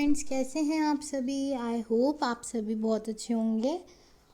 Friends, कैसे हैं आप सभी। आई होप आप सभी बहुत अच्छे होंगे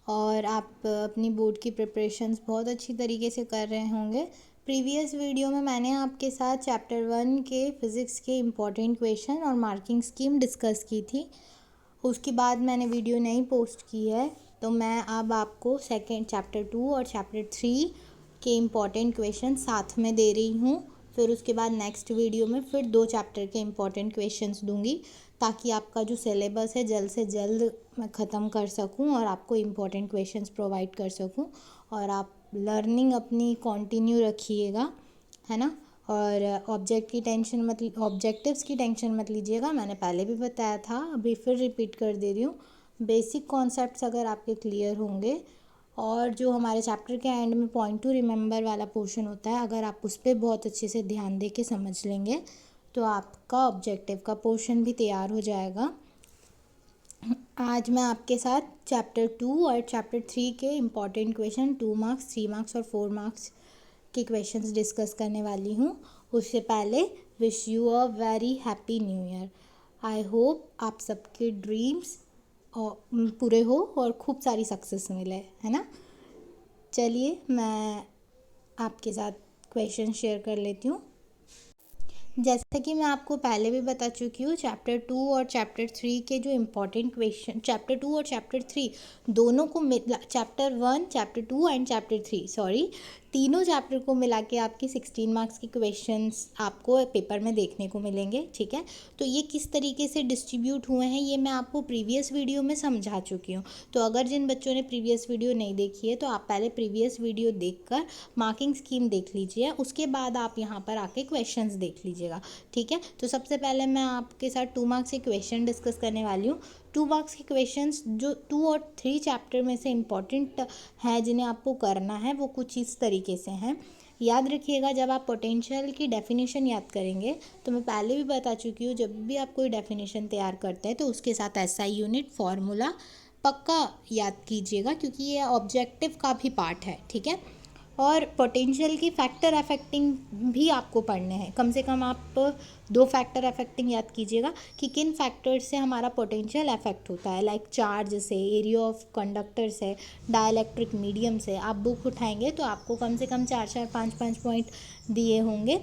और आप अपनी बोर्ड की प्रिपरेशंस बहुत अच्छी तरीके से कर रहे होंगे। प्रीवियस वीडियो में मैंने आपके साथ चैप्टर 1 के फिज़िक्स के इम्पॉर्टेंट क्वेश्चन और मार्किंग स्कीम डिस्कस की थी। उसके बाद मैंने वीडियो नहीं पोस्ट की है, तो मैं अब आपको सेकेंड चैप्टर 2 और चैप्टर 3 के इम्पॉर्टेंट क्वेश्चन साथ में दे रही हूँ। फिर उसके बाद नेक्स्ट वीडियो में फिर 2 चैप्टर के इम्पॉर्टेंट क्वेश्चंस दूंगी, ताकि आपका जो सिलेबस है जल्द से जल्द मैं ख़त्म कर सकूं और आपको इम्पॉर्टेंट क्वेश्चंस प्रोवाइड कर सकूं और आप लर्निंग अपनी कंटिन्यू रखिएगा, है ना। और ऑब्जेक्टिव्स की टेंशन मत लीजिएगा। मैंने पहले भी बताया था, अभी फिर रिपीट कर दे रही हूँ। बेसिक कॉन्सेप्ट्स अगर आपके क्लियर होंगे और जो हमारे चैप्टर के एंड में पॉइंट टू रिमेंबर वाला पोर्शन होता है, अगर आप उस पर बहुत अच्छे से ध्यान दे के समझ लेंगे तो आपका ऑब्जेक्टिव का पोर्शन भी तैयार हो जाएगा। आज मैं आपके साथ चैप्टर 2 और चैप्टर 3 के इम्पॉर्टेंट क्वेश्चन 2 मार्क्स, 3 मार्क्स और 4 मार्क्स के क्वेश्चंस डिस्कस करने वाली हूँ। उससे पहले wish you a very happy new year. I hope आप सबके ड्रीम्स पूरे हो और खूब सारी सक्सेस मिले, है ना। चलिए मैं आपके साथ क्वेश्चन शेयर कर लेती हूँ। जैसा कि मैं आपको पहले भी बता चुकी हूँ, चैप्टर 2 और चैप्टर 3 के जो इम्पोर्टेंट क्वेश्चन, चैप्टर 2 और चैप्टर 3 दोनों को चैप्टर 1, चैप्टर 2 एंड चैप्टर 3 तीनों चैप्टर को मिला के आपकी 16 मार्क्स के क्वेश्चंस आपको पेपर में देखने को मिलेंगे, ठीक है। तो ये किस तरीके से डिस्ट्रीब्यूट हुए हैं ये मैं आपको प्रीवियस वीडियो में समझा चुकी हूँ। तो अगर जिन बच्चों ने प्रीवियस वीडियो नहीं देखी है तो आप पहले प्रीवियस वीडियो देखकर मार्किंग स्कीम देख लीजिए, उसके बाद आप यहाँ पर आके क्वेश्चंस देख लीजिएगा, ठीक है। तो सबसे पहले मैं आपके साथ 2 मार्क्स के क्वेश्चन डिस्कस करने वाली हूँ। 2 मार्क्स के क्वेश्चंस जो 2 और 3 चैप्टर में से इम्पॉर्टेंट है, जिन्हें आपको करना है, वो कुछ इस तरीके से हैं। याद रखिएगा, जब आप पोटेंशियल की डेफिनेशन याद करेंगे, तो मैं पहले भी बता चुकी हूँ, जब भी आप कोई डेफिनेशन तैयार करते हैं तो उसके साथ एसआई यूनिट फार्मूला पक्का याद कीजिएगा, क्योंकि ये ऑब्जेक्टिव का भी पार्ट है, ठीक है। और पोटेंशियल की फैक्टर अफेक्टिंग भी आपको पढ़ने हैं। कम से कम आप 2 फैक्टर अफेक्टिंग याद कीजिएगा कि किन फैक्टर से हमारा पोटेंशियल अफेक्ट होता है, लाइक चार्ज से, एरिया ऑफ कंडक्टर से, डाइलेक्ट्रिक मीडियम से। आप बुक उठाएंगे तो आपको कम से कम 4-4, 5-5 पॉइंट दिए होंगे,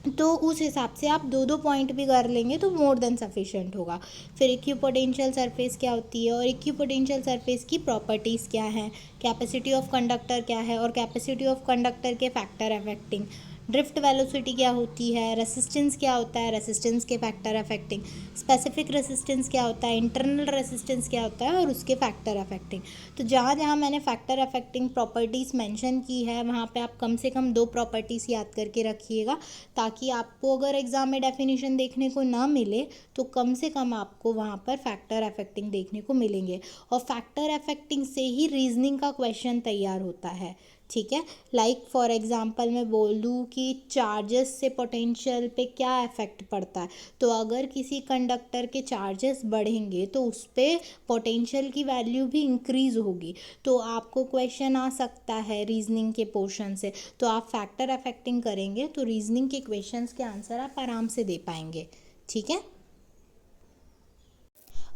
तो उस हिसाब से आप 2-2 पॉइंट भी कर लेंगे तो मोर देन सफिशेंट होगा। फिर इक्विपोटेंशियल सरफेस क्या होती है और इक्विपोटेंशियल सरफेस की प्रॉपर्टीज़ क्या है, कैपेसिटी ऑफ कंडक्टर क्या है और कैपेसिटी ऑफ कंडक्टर के फैक्टर अफेक्टिंग, ड्रिफ्ट वेलोसिटी क्या होती है, रेसिस्टेंस क्या होता है, रेसिस्टेंस के फैक्टर अफेक्टिंग, स्पेसिफिक रेसिस्टेंस क्या होता है, इंटरनल रेसिस्टेंस क्या होता है और उसके फैक्टर अफेक्टिंग। तो जहाँ जहाँ मैंने फैक्टर अफेक्टिंग प्रॉपर्टीज़ मेंशन की है, वहाँ पे आप कम से कम 2 प्रॉपर्टीज़ याद करके रखिएगा, ताकि आपको अगर एग्ज़ाम में डेफिनेशन देखने को ना मिले तो कम से कम आपको वहाँ पर फैक्टर अफेक्टिंग देखने को मिलेंगे। और फैक्टर अफेक्टिंग से ही रीजनिंग का क्वेश्चन तैयार होता है, ठीक है। लाइक फॉर एग्जांपल मैं बोल दूँ कि चार्जेस से पोटेंशियल पे क्या इफ़ेक्ट पड़ता है, तो अगर किसी कंडक्टर के चार्जेस बढ़ेंगे तो उस पर पोटेंशियल की वैल्यू भी इंक्रीज़ होगी। तो आपको क्वेश्चन आ सकता है रीजनिंग के पोर्शन से, तो आप फैक्टर अफेक्टिंग करेंगे तो रीजनिंग के क्वेश्चंस के आंसर आप आराम से दे पाएंगे, ठीक है।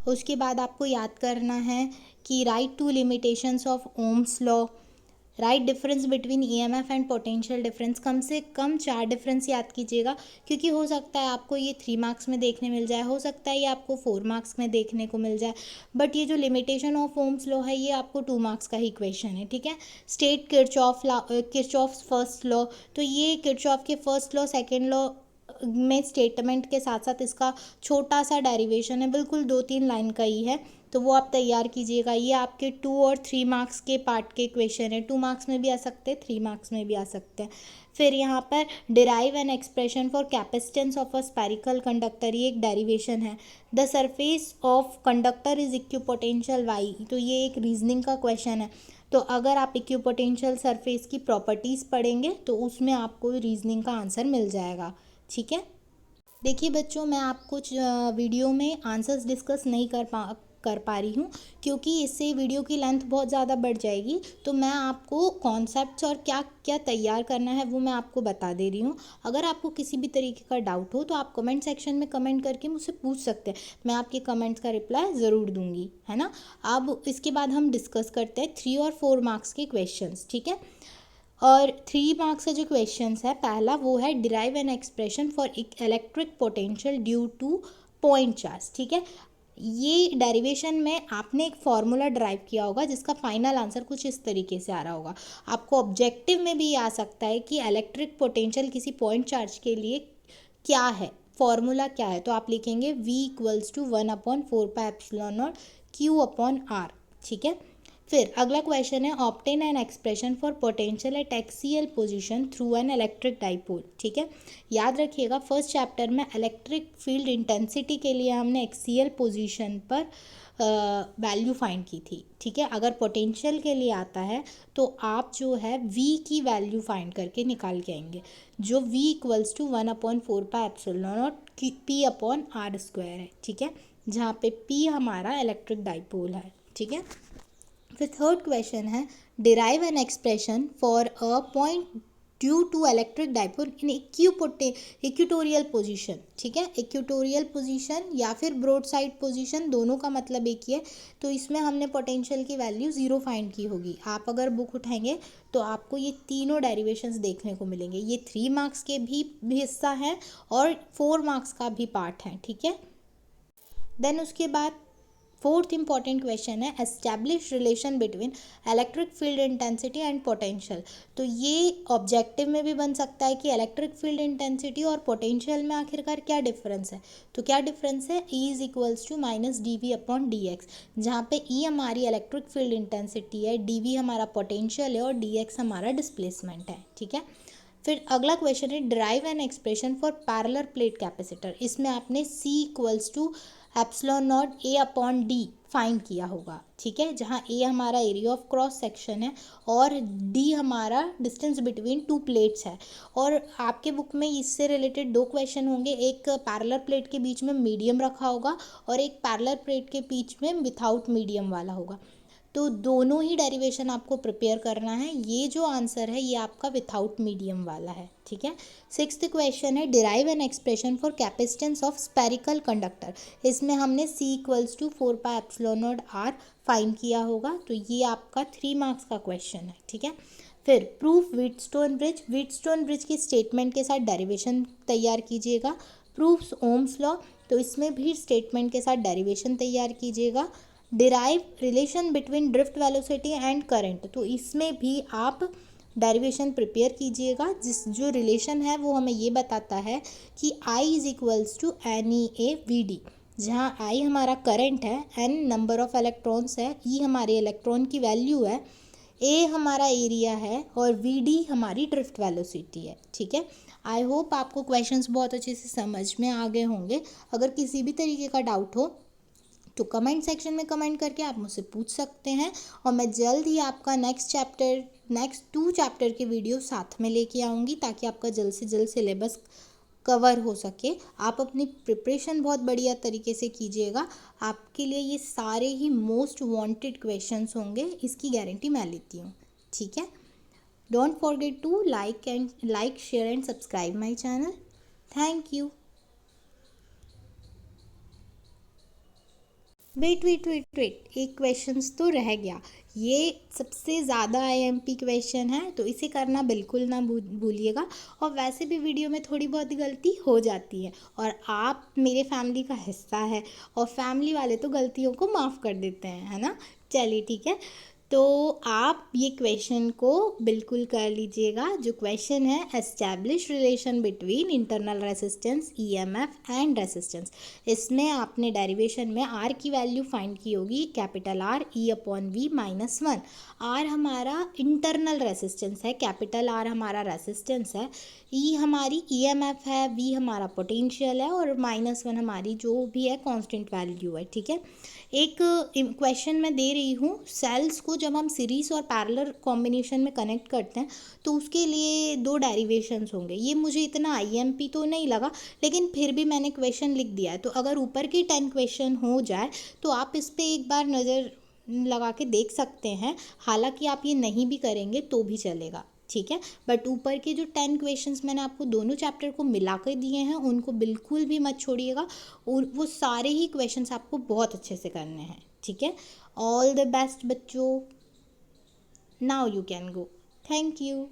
उसके बाद आपको याद करना है कि right 2 limitations of Ohm's law, right difference between EMF and potential difference. कम से कम 4 डिफरेंस याद कीजिएगा, क्योंकि हो सकता है आपको ये 3 मार्क्स में देखने मिल जाए, हो सकता है ये आपको 4 मार्क्स में देखने को मिल जाए, बट ये जो लिमिटेशन ऑफ ओम्स लॉ है ये आपको 2 मार्क्स का ही क्वेश्चन है, ठीक है। स्टेट किरचॉफ फर्स्ट लॉ, तो ये किरचॉफ के फर्स्ट लॉ, सेकेंड लॉ में स्टेटमेंट के साथ साथ इसका छोटा सा डेरिवेशन है, बिल्कुल 2-3 लाइन का ही है, तो वो आप तैयार कीजिएगा। ये आपके 2 और 3 मार्क्स के पार्ट के क्वेश्चन है, 2 मार्क्स में भी आ सकते हैं, 3 मार्क्स में भी आ सकते हैं। फिर यहाँ पर derive an expression for capacitance of a spherical conductor, ये एक डेरिवेशन है। The surface of conductor is equipotential why, तो ये एक रीजनिंग का क्वेश्चन है। तो अगर आप इक्विपोटेंशियल सरफेस की प्रॉपर्टीज़ पढ़ेंगे तो उसमें आपको रीजनिंग का आंसर मिल जाएगा, ठीक है। देखिए बच्चों, मैं आपको वीडियो में आंसर्स डिस्कस नहीं कर कर पा रही हूँ, क्योंकि इससे वीडियो की लेंथ बहुत ज़्यादा बढ़ जाएगी। तो मैं आपको कॉन्सेप्ट्स और क्या क्या तैयार करना है वो मैं आपको बता दे रही हूँ। अगर आपको किसी भी तरीके का डाउट हो तो आप कमेंट सेक्शन में कमेंट करके मुझसे पूछ सकते हैं, मैं आपके कमेंट्स का रिप्लाई ज़रूर दूंगी, है ना। अब इसके बाद हम डिस्कस करते हैं 3 और 4 मार्क्स के क्वेश्चंस, ठीक है। और 3 मार्क्स का जो क्वेश्चंस है, पहला वो है derive an expression for electric potential due two point charge, ठीक है। ये डेरिवेशन में आपने एक फार्मूला ड्राइव किया होगा जिसका फाइनल आंसर कुछ इस तरीके से आ रहा होगा। आपको ऑब्जेक्टिव में भी आ सकता है कि इलेक्ट्रिक पोटेंशियल किसी पॉइंट चार्ज के लिए क्या है, फॉर्मूला क्या है। तो आप लिखेंगे V इक्वल्स टू 1/4πε0 Q/R, ठीक है। फिर अगला क्वेश्चन है obtain N expression for potential at axial position through an electric dipole, ठीक है। याद रखिएगा फर्स्ट चैप्टर में इलेक्ट्रिक फील्ड इंटेंसिटी के लिए हमने एक्सियल पोजीशन पर वैल्यू फाइंड की थी, ठीक है। अगर पोटेंशियल के लिए आता है तो आप जो है V की वैल्यू फाइंड करके निकाल के आएंगे, जो V इक्वल्स टू 1/4πε0 P/R² है, ठीक है, जहाँ पे P हमारा इलेक्ट्रिक डाइपोल है, ठीक है। फिर थर्ड क्वेश्चन है derive an expression for a point due to electric dipole in equatorial position, ठीक है। इक्वेटोरियल पोजीशन या फिर ब्रॉड साइड पोजीशन, दोनों का मतलब एक ही है। तो इसमें हमने पोटेंशियल की वैल्यू 0 फाइंड की होगी। आप अगर बुक उठाएंगे तो आपको ये तीनों डेरिवेशंस देखने को मिलेंगे। ये 3 मार्क्स के भी हिस्सा हैं और 4 मार्क्स का भी पार्ट है, ठीक है। देन उसके बाद फोर्थ इंपॉर्टेंट क्वेश्चन है establish relation between electric field intensity and potential. तो ये ऑब्जेक्टिव में भी बन सकता है कि इलेक्ट्रिक फील्ड इंटेंसिटी और पोटेंशियल में आखिरकार क्या डिफरेंस है। तो क्या डिफरेंस है, E is equals to -dV/dx, जहाँ पे E हमारी इलेक्ट्रिक फील्ड इंटेंसिटी है, dV हमारा पोटेंशियल है और dx हमारा डिस्प्लेसमेंट है, ठीक है। फिर अगला क्वेश्चन है drive N expression for parallel plate capacitor. इसमें आपने C equals to ε0 A/D find किया होगा, ठीक है, जहाँ A हमारा एरिया ऑफ क्रॉस सेक्शन है और D हमारा डिस्टेंस बिटवीन 2 प्लेट्स है। और आपके बुक में इससे रिलेटेड 2 क्वेश्चन होंगे, एक पैरेलल प्लेट के बीच में मीडियम रखा होगा और एक पैरेलल प्लेट के बीच में विथआउट मीडियम वाला होगा। तो दोनों ही डेरिवेशन आपको प्रिपेयर करना है। ये जो आंसर है ये आपका विथआउट मीडियम वाला है, ठीक है। सिक्स्थ क्वेश्चन है derive an expression for capacitance of spherical conductor. इसमें हमने C equals to 4πε0R find किया होगा। तो ये आपका 3 मार्क्स का क्वेश्चन है, ठीक है। फिर proof Wheatstone bridge. Wheatstone bridge की स्टेटमेंट के साथ डेरिवेशन तैयार कीजिएगा। प्रूफ्स ओम्स लॉ, तो इसमें भी स्टेटमेंट के साथ डेरिवेशन तैयार कीजिएगा। Derive relation between drift velocity and current, तो इसमें भी आप डेरिवेशन प्रिपेयर कीजिएगा। जिस जो रिलेशन है वो हमें ये बताता है कि I is equals to NeAVD, जहाँ I हमारा करंट है, N नंबर ऑफ इलेक्ट्रॉन्स है, E हमारे इलेक्ट्रॉन की वैल्यू है, A हमारा एरिया है और VD हमारी ड्रिफ्ट वेलोसिटी है, ठीक है। आई होप आपको क्वेश्चंस बहुत अच्छे से समझ में आ गए होंगे। अगर किसी भी तरीके का डाउट हो तो कमेंट सेक्शन में कमेंट करके आप मुझसे पूछ सकते हैं और मैं जल्द ही आपका नेक्स्ट 2 चैप्टर के वीडियो साथ में लेके आऊँगी, ताकि आपका जल्द से जल्द सिलेबस कवर हो सके। आप अपनी प्रिपरेशन बहुत बढ़िया तरीके से कीजिएगा। आपके लिए ये सारे ही मोस्ट वांटेड क्वेश्चंस होंगे, इसकी गारंटी मैं लेती हूँ, ठीक है। Don't forget to like share and subscribe my channel. Thank you. Wait, एक क्वेश्चन तो रह गया। ये सबसे ज़्यादा IMP क्वेश्चन है, तो इसे करना बिल्कुल ना भूलिएगा। और वैसे भी वीडियो में थोड़ी बहुत गलती हो जाती है और आप मेरे फैमिली का हिस्सा है और फैमिली वाले तो गलतियों को माफ़ कर देते हैं, है ना। चलिए ठीक है, तो आप ये क्वेश्चन को बिल्कुल कर लीजिएगा। जो क्वेश्चन है establish relation between internal resistance EMF and resistance. इसमें आपने डेरिवेशन में R की वैल्यू फाइंड की होगी, कैपिटल R E/V-1। R हमारा इंटरनल रेसिस्टेंस है, कैपिटल R हमारा रेसिस्टेंस है, E हमारी EMF है, V हमारा पोटेंशियल है और -1 हमारी जो भी है कांस्टेंट वैल्यू है, ठीक है। एक क्वेश्चन मैं दे रही हूँ, सेल्स को जब हम सीरीज़ और पैरेलल कॉम्बिनेशन में कनेक्ट करते हैं तो उसके लिए 2 डेरिवेशंस होंगे। ये मुझे इतना आईएमपी तो नहीं लगा, लेकिन फिर भी मैंने क्वेश्चन लिख दिया है। तो अगर ऊपर की 10 क्वेश्चन हो जाए तो आप इस पर एक बार नज़र लगा के देख सकते हैं। हालांकि आप ये नहीं भी करेंगे तो भी चलेगा, ठीक है। बट ऊपर के जो 10 क्वेश्चंस मैंने आपको दोनों चैप्टर को मिला कर दिए हैं उनको बिल्कुल भी मत छोड़िएगा, और वो सारे ही क्वेश्चंस आपको बहुत अच्छे से करने हैं, ठीक है। ऑल द बेस्ट बच्चों, now you can go. Thank you.